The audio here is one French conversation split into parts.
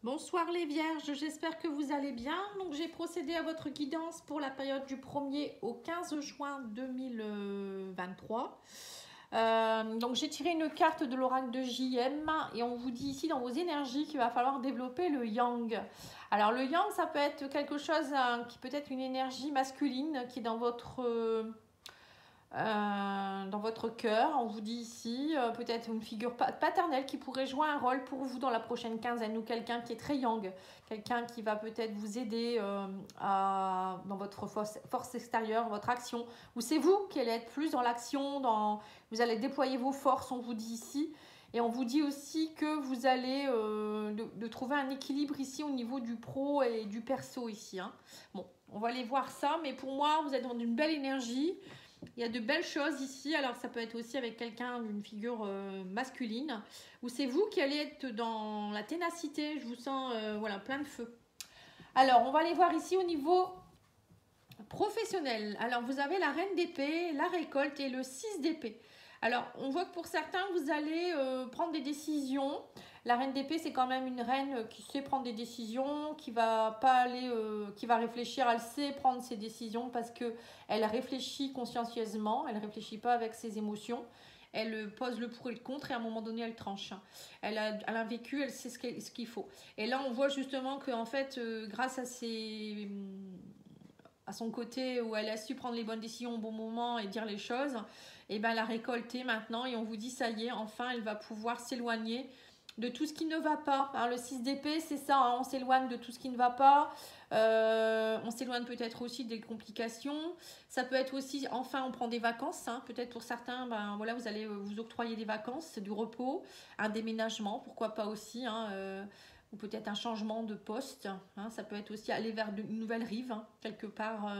Bonsoir les vierges, j'espère que vous allez bien. Donc j'ai procédé à votre guidance pour la période du 1er au 15 juin 2023. Donc j'ai tiré une carte de l'oracle de JM et on vous dit ici dans vos énergies qu'il va falloir développer le yang. Alors le yang, ça peut être quelque chose qui peut être une énergie masculine qui est dans votre cœur. On vous dit ici peut-être une figure paternelle qui pourrait jouer un rôle pour vous dans la prochaine quinzaine, ou quelqu'un qui est très yang, quelqu'un qui va peut-être vous aider dans votre force extérieure, votre action, ou c'est vous qui allez être plus dans l'action, vous allez déployer vos forces, on vous dit ici. Et on vous dit aussi que vous allez de trouver un équilibre ici au niveau du pro et du perso ici. Hein. Bon, on va aller voir ça, mais pour moi, vous êtes dans une belle énergie. Il y a de belles choses ici, alors ça peut être aussi avec quelqu'un d'une figure masculine, ou c'est vous qui allez être dans la ténacité, je vous sens voilà, plein de feu. Alors, on va aller voir ici au niveau professionnel. Alors, vous avez la reine d'épée, la récolte et le 6 d'épée. Alors, on voit que pour certains, vous allez prendre des décisions. La reine d'épée, c'est quand même une reine qui sait prendre des décisions, qui va pas aller, qui va réfléchir. Elle sait prendre ses décisions parce que elle réfléchit consciencieusement. Elle réfléchit pas avec ses émotions. Elle pose le pour et le contre et à un moment donné, elle tranche. Elle a un vécu, elle sait ce qu'il faut. Et là, on voit justement que en fait, grâce à son côté où elle a su prendre les bonnes décisions au bon moment et dire les choses, et ben elle a récolté maintenant et on vous dit ça y est, enfin elle va pouvoir s'éloigner de tout ce qui ne va pas. Alors, le 6 d'épée, c'est ça, hein, on s'éloigne de tout ce qui ne va pas, on s'éloigne peut-être aussi des complications, ça peut être aussi, enfin on prend des vacances, hein, peut-être pour certains, ben, voilà, vous allez vous octroyer des vacances, du repos, un déménagement, pourquoi pas aussi, hein, ou peut-être un changement de poste, hein, ça peut être aussi aller vers une nouvelle rive, hein, quelque part,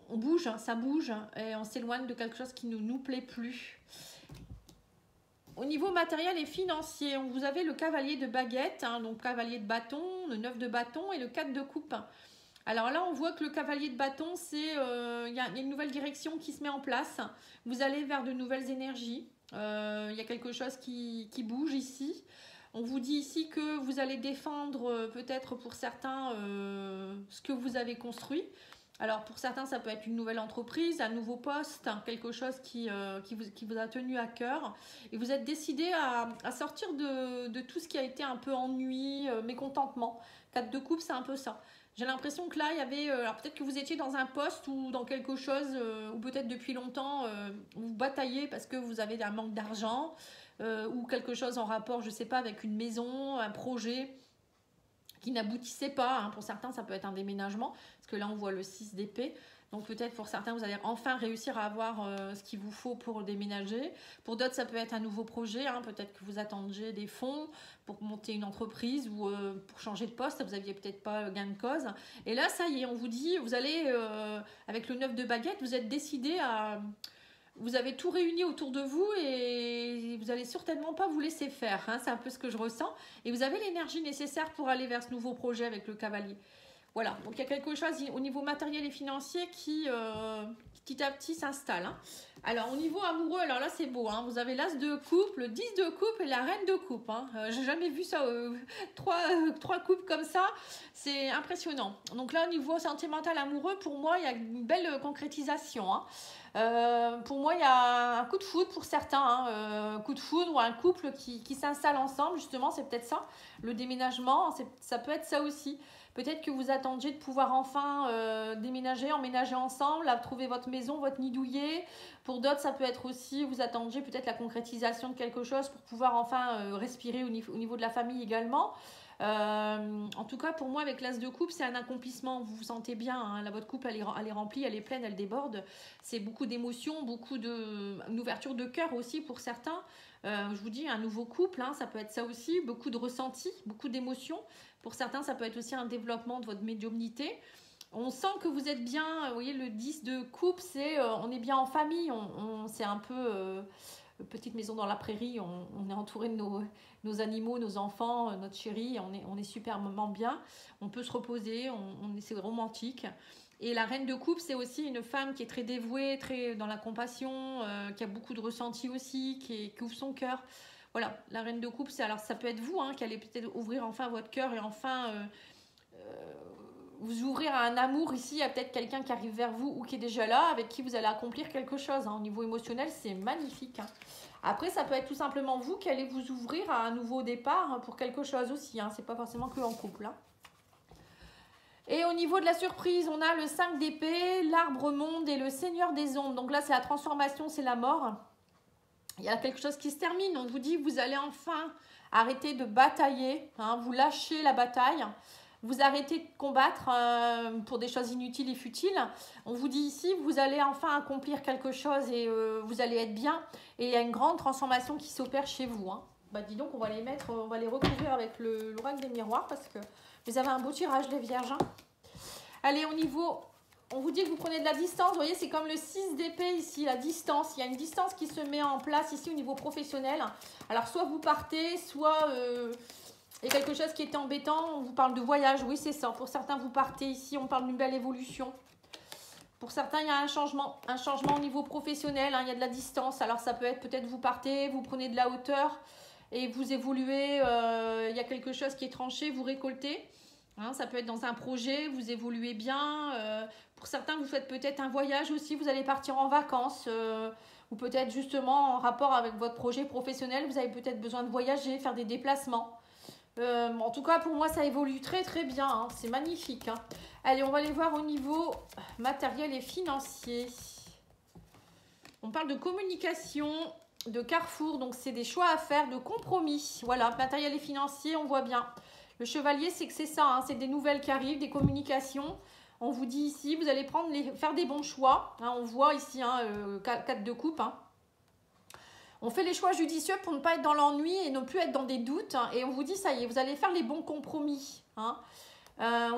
on bouge, hein, ça bouge, et on s'éloigne de quelque chose qui ne nous plaît plus. Au niveau matériel et financier, vous avez le cavalier de baguette, hein, donc cavalier de bâton, le 9 de bâton et le 4 de coupe. Alors là, on voit que le cavalier de bâton, il y a une nouvelle direction qui se met en place. Vous allez vers de nouvelles énergies. Il y a quelque chose qui bouge ici. On vous dit ici que vous allez défendre peut-être pour certains ce que vous avez construit. Alors pour certains, ça peut être une nouvelle entreprise, un nouveau poste, quelque chose qui vous a tenu à cœur. Et vous êtes décidé à sortir de tout ce qui a été un peu ennui, mécontentement. 4 de coupe, c'est un peu ça. J'ai l'impression que là, il y avait... alors peut-être que vous étiez dans un poste ou dans quelque chose, ou peut-être depuis longtemps, vous bataillez parce que vous avez un manque d'argent, ou quelque chose en rapport, je ne sais pas, avec une maison, un projet qui n'aboutissait pas. Hein. Pour certains, ça peut être un déménagement, parce que là, on voit le 6 d'épée. Donc peut-être pour certains, vous allez enfin réussir à avoir ce qu'il vous faut pour déménager. Pour d'autres, ça peut être un nouveau projet. Hein. Peut-être que vous attendiez des fonds pour monter une entreprise ou pour changer de poste. Vous n'aviez peut-être pas gain de cause. Et là, ça y est, on vous dit, vous allez, avec le 9 de baguette, vous êtes décidé à... Vous avez tout réuni autour de vous et vous n'allez certainement pas vous laisser faire. Hein, c'est un peu ce que je ressens. Et vous avez l'énergie nécessaire pour aller vers ce nouveau projet avec le cavalier. Voilà, donc il y a quelque chose au niveau matériel et financier qui petit à petit s'installe. Hein. Alors au niveau amoureux, alors là c'est beau, hein. Vous avez l'as de coupe, le 10 de coupe et la reine de coupe. Hein. J'ai jamais vu ça, trois coupes comme ça, c'est impressionnant. Donc là au niveau sentimental amoureux, pour moi il y a une belle concrétisation. Hein. Pour moi, il y a un coup de foudre pour certains, hein, coup de foudre ou un couple qui s'installe ensemble, justement, c'est peut-être ça, le déménagement, ça peut être ça aussi. Peut-être que vous attendiez de pouvoir enfin déménager, emménager ensemble, trouver votre maison, votre nid douillet. Pour d'autres, ça peut être aussi, vous attendiez peut-être la concrétisation de quelque chose pour pouvoir enfin respirer au niveau de la famille également. En tout cas, pour moi, avec l'as de coupe, c'est un accomplissement. Vous vous sentez bien. Hein, votre coupe, elle est remplie, elle est pleine, elle déborde. C'est beaucoup d'émotions, une ouverture de cœur aussi pour certains. Je vous dis, un nouveau couple, hein, ça peut être ça aussi. Beaucoup de ressentis, beaucoup d'émotions. Pour certains, ça peut être aussi un développement de votre médiumnité. On sent que vous êtes bien. Vous voyez, le 10 de coupe, c'est on est bien en famille. C'est un peu... petite maison dans la prairie, on est entouré de nos animaux, nos enfants, notre chéri, on est superbement bien, on peut se reposer, c'est romantique. Et la reine de coupe, c'est aussi une femme qui est très dévouée, très dans la compassion, qui a beaucoup de ressentis aussi, qui ouvre son cœur. Voilà, la reine de coupe, alors ça peut être vous hein, qui allez peut-être ouvrir enfin votre cœur et enfin vous ouvrir à un amour ici. Il y a peut-être quelqu'un qui arrive vers vous ou qui est déjà là, avec qui vous allez accomplir quelque chose. Hein. Au niveau émotionnel, c'est magnifique. Hein. Après, ça peut être tout simplement vous qui allez vous ouvrir à un nouveau départ pour quelque chose aussi. Hein. C'est pas forcément que en couple. Hein. Et au niveau de la surprise, on a le 5 d'épée, l'arbre monde et le seigneur des ondes. Donc là, c'est la transformation, c'est la mort. Il y a quelque chose qui se termine. On vous dit que vous allez enfin arrêter de batailler. Hein. Vous lâchez la bataille. Vous arrêtez de combattre pour des choses inutiles et futiles. On vous dit ici, vous allez enfin accomplir quelque chose et vous allez être bien. Et il y a une grande transformation qui s'opère chez vous. Hein. Bah, dis donc, on va les mettre, on va les recouvrir avec l'oracle des miroirs parce que vous avez un beau tirage, les vierges. Hein. Allez, au niveau, on vous dit que vous prenez de la distance. Vous voyez, c'est comme le 6 d'épée ici, la distance. Il y a une distance qui se met en place ici au niveau professionnel. Alors, soit vous partez, soit... il y a quelque chose qui était embêtant, on vous parle de voyage, oui c'est ça. Pour certains, vous partez ici, on parle d'une belle évolution. Pour certains, il y a un changement au niveau professionnel, hein, il y a de la distance. Alors ça peut être peut-être vous partez, vous prenez de la hauteur et vous évoluez. Il y a quelque chose qui est tranché, vous récoltez. Hein, ça peut être dans un projet, vous évoluez bien. Pour certains, vous faites peut-être un voyage aussi, vous allez partir en vacances. Ou peut-être justement en rapport avec votre projet professionnel, vous avez peut-être besoin de voyager, faire des déplacements. En tout cas, pour moi, ça évolue très très bien. Hein. C'est magnifique. Hein. Allez, on va aller voir au niveau matériel et financier. On parle de communication, de carrefour. Donc, c'est des choix à faire, de compromis. Voilà, matériel et financier, on voit bien. Le chevalier, c'est que c'est ça. Hein. C'est des nouvelles qui arrivent, des communications. On vous dit ici, vous allez faire des bons choix. Hein. On voit ici, 4 de coupe. Hein. On fait les choix judicieux pour ne pas être dans l'ennui et ne plus être dans des doutes. Et on vous dit, ça y est, vous allez faire les bons compromis. Hein.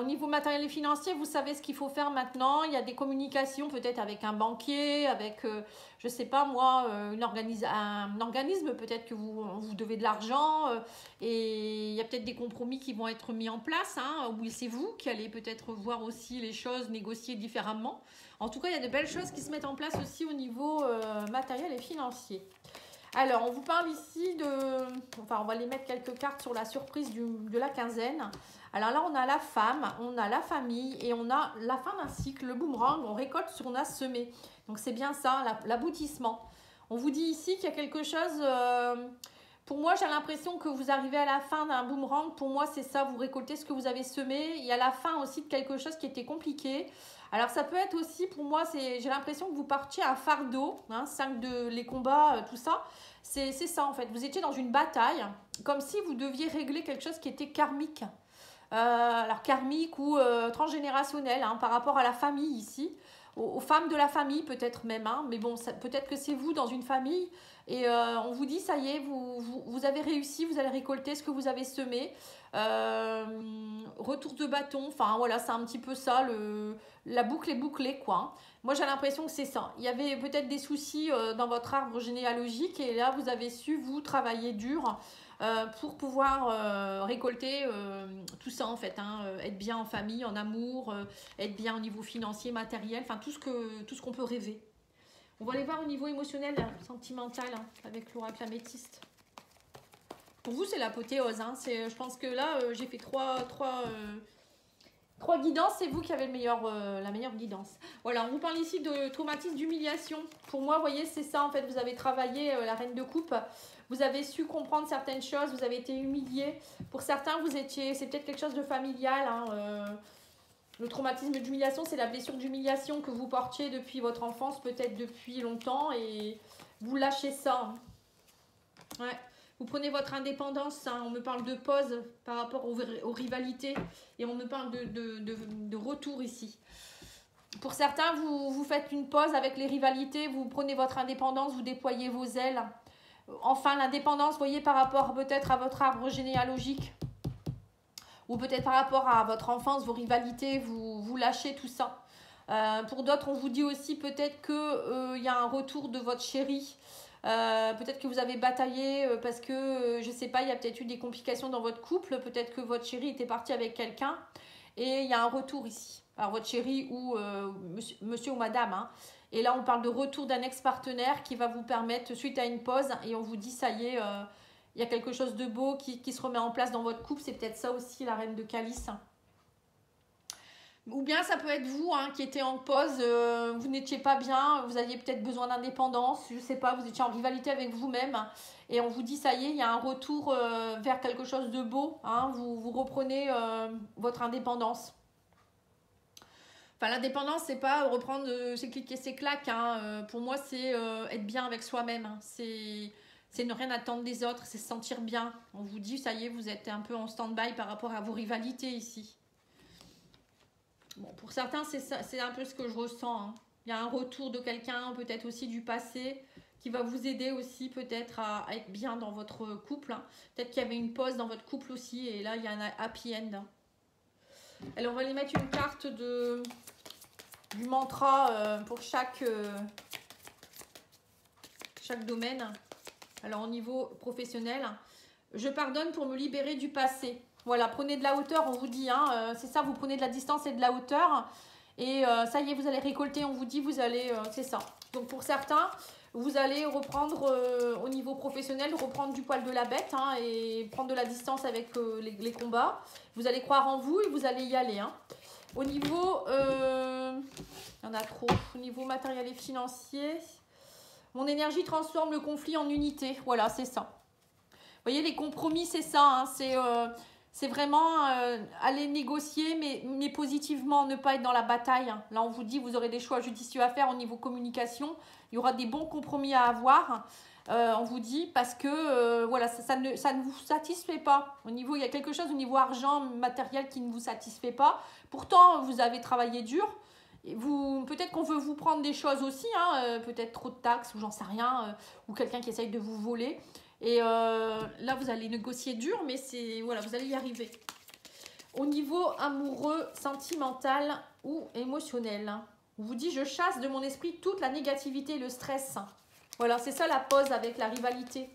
Au niveau matériel et financier, vous savez ce qu'il faut faire maintenant. Il y a des communications peut-être avec un banquier, avec, je ne sais pas moi, un organisme peut-être que vous devez de l'argent. Et il y a peut-être des compromis qui vont être mis en place. Hein, où c'est vous qui allez peut-être voir aussi les choses, négocier différemment. En tout cas, il y a de belles choses qui se mettent en place aussi au niveau matériel et financier. Alors, on vous parle ici de... Enfin, on va les mettre quelques cartes sur la surprise de la quinzaine. Alors là, on a la femme, on a la famille et on a la fin d'un cycle, le boomerang. On récolte ce qu'on a semé. Donc, c'est bien ça, l'aboutissement. On vous dit ici qu'il y a quelque chose... pour moi, j'ai l'impression que vous arrivez à la fin d'un boomerang. Pour moi, c'est ça, vous récoltez ce que vous avez semé. Il y a la fin aussi de quelque chose qui était compliqué. Alors, ça peut être aussi, pour moi, j'ai l'impression que vous partiez à un fardeau, hein, 5 de les combats, tout ça. C'est ça, en fait. Vous étiez dans une bataille, comme si vous deviez régler quelque chose qui était karmique. Alors, karmique ou transgénérationnel, hein, par rapport à la famille ici. Aux femmes de la famille, peut-être même. Hein, mais bon, peut-être que c'est vous dans une famille. Et on vous dit, ça y est, vous avez réussi, vous allez récolter ce que vous avez semé. Retour de bâton, enfin voilà, c'est un petit peu ça, la boucle est bouclée quoi. Moi j'ai l'impression que c'est ça. Il y avait peut-être des soucis dans votre arbre généalogique et là vous avez su vous travailler dur pour pouvoir récolter tout ça en fait. Hein, être bien en famille, en amour, être bien au niveau financier, matériel, enfin tout ce qu'on peut rêver. On va aller voir au niveau émotionnel, sentimental, hein, avec l'oracle améthyste. Pour vous, c'est l'apothéose. Hein. Je pense que là, j'ai fait trois guidances. C'est vous qui avez la meilleure guidance. Voilà, on vous parle ici de traumatisme d'humiliation. Pour moi, vous voyez, c'est ça. En fait, vous avez travaillé la reine de coupe. Vous avez su comprendre certaines choses. Vous avez été humilié. Pour certains, c'est peut-être quelque chose de familial. Hein, le traumatisme d'humiliation, c'est la blessure d'humiliation que vous portiez depuis votre enfance, peut-être depuis longtemps. Et vous lâchez ça. Hein. Ouais. Vous prenez votre indépendance, hein, on me parle de pause par rapport aux rivalités et on me parle de retour ici. Pour certains, vous faites une pause avec les rivalités, vous prenez votre indépendance, vous déployez vos ailes. Enfin, l'indépendance, vous voyez, par rapport peut-être à votre arbre généalogique ou peut-être par rapport à votre enfance, vos rivalités, vous lâchez tout ça. Pour d'autres, on vous dit aussi peut-être qu'il y a un retour de votre chéri. Peut-être que vous avez bataillé parce que, je ne sais pas, il y a peut-être eu des complications dans votre couple. Peut-être que votre chéri était parti avec quelqu'un et il y a un retour ici. Alors, votre chéri ou monsieur ou madame. Hein. Et là, on parle de retour d'un ex-partenaire qui va vous permettre, suite à une pause, et on vous dit, ça y est, il y a quelque chose de beau qui se remet en place dans votre couple. C'est peut-être ça aussi la reine de calice. Ou bien ça peut être vous qui étiez en pause, vous n'étiez pas bien, vous aviez peut-être besoin d'indépendance, je ne sais pas, vous étiez en rivalité avec vous-même. Et on vous dit, ça y est, il y a un retour vers quelque chose de beau. Vous reprenez votre indépendance. Enfin, l'indépendance, c'est pas reprendre ses clics et ses claques. Pour moi, c'est être bien avec soi-même. C'est ne rien attendre des autres, c'est se sentir bien. On vous dit, ça y est, vous êtes un peu en stand-by par rapport à vos rivalités ici. Bon, pour certains, c'est un peu ce que je ressens. Il y a un retour de quelqu'un, peut-être aussi du passé, qui va vous aider aussi peut-être à être bien dans votre couple. Peut-être qu'il y avait une pause dans votre couple aussi, et là, il y a un happy end. Alors, on va les mettre une carte du mantra pour chaque domaine. Alors, au niveau professionnel, je pardonne pour me libérer du passé. Voilà, prenez de la hauteur, on vous dit, c'est ça, vous prenez de la distance et de la hauteur. Et ça y est, vous allez récolter, on vous dit, vous allez, c'est ça. Donc pour certains, vous allez reprendre au niveau professionnel, reprendre du poil de la bête et prendre de la distance avec les combats. Vous allez croire en vous et vous allez y aller. Au niveau, il y en a trop, au niveau matériel et financier, mon énergie transforme le conflit en unité. Voilà, c'est ça. Vous voyez, les compromis, c'est ça, c'est vraiment aller négocier, mais positivement, ne pas être dans la bataille. Là, on vous dit, vous aurez des choix judicieux à faire au niveau communication. Il y aura des bons compromis à avoir, on vous dit, parce que voilà, ça ne vous satisfait pas. Au niveau, il y a quelque chose au niveau argent, matériel qui ne vous satisfait pas. Pourtant, vous avez travaillé dur. Peut-être qu'on veut vous prendre des choses aussi, peut-être trop de taxes ou j'en sais rien, ou quelqu'un qui essaye de vous voler. Et là, vous allez négocier dur, mais voilà, vous allez y arriver. Au niveau amoureux, sentimental ou émotionnel, on vous dit, je chasse de mon esprit toute la négativité et le stress. Voilà, c'est ça la pause avec la rivalité.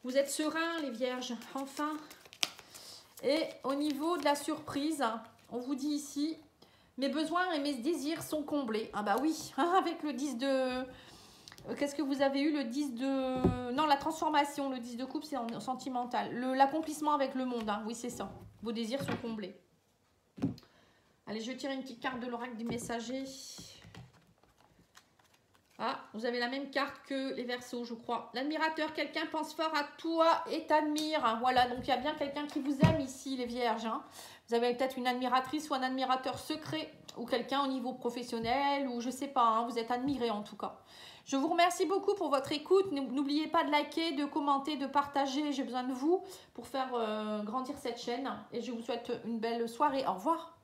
Vous êtes sereins, les vierges, enfin. Et au niveau de la surprise, on vous dit ici, mes besoins et mes désirs sont comblés. Ah bah oui, avec le 10 de... Qu'est-ce que vous avez eu? Le 10 de... Non, la transformation, le 10 de coupe, c'est en sentimental. L'accomplissement avec le monde, oui, c'est ça. Vos désirs sont comblés. Allez, je tire une petite carte de l'oracle du messager. Ah, vous avez la même carte que les Verseaux, je crois. L'admirateur, quelqu'un pense fort à toi et t'admire. Voilà, donc il y a bien quelqu'un qui vous aime ici, les vierges. Vous avez peut-être une admiratrice ou un admirateur secret, ou quelqu'un au niveau professionnel, ou je sais pas, vous êtes admiré en tout cas. Je vous remercie beaucoup pour votre écoute. N'oubliez pas de liker, de commenter, de partager. J'ai besoin de vous pour faire grandir cette chaîne. Et je vous souhaite une belle soirée. Au revoir.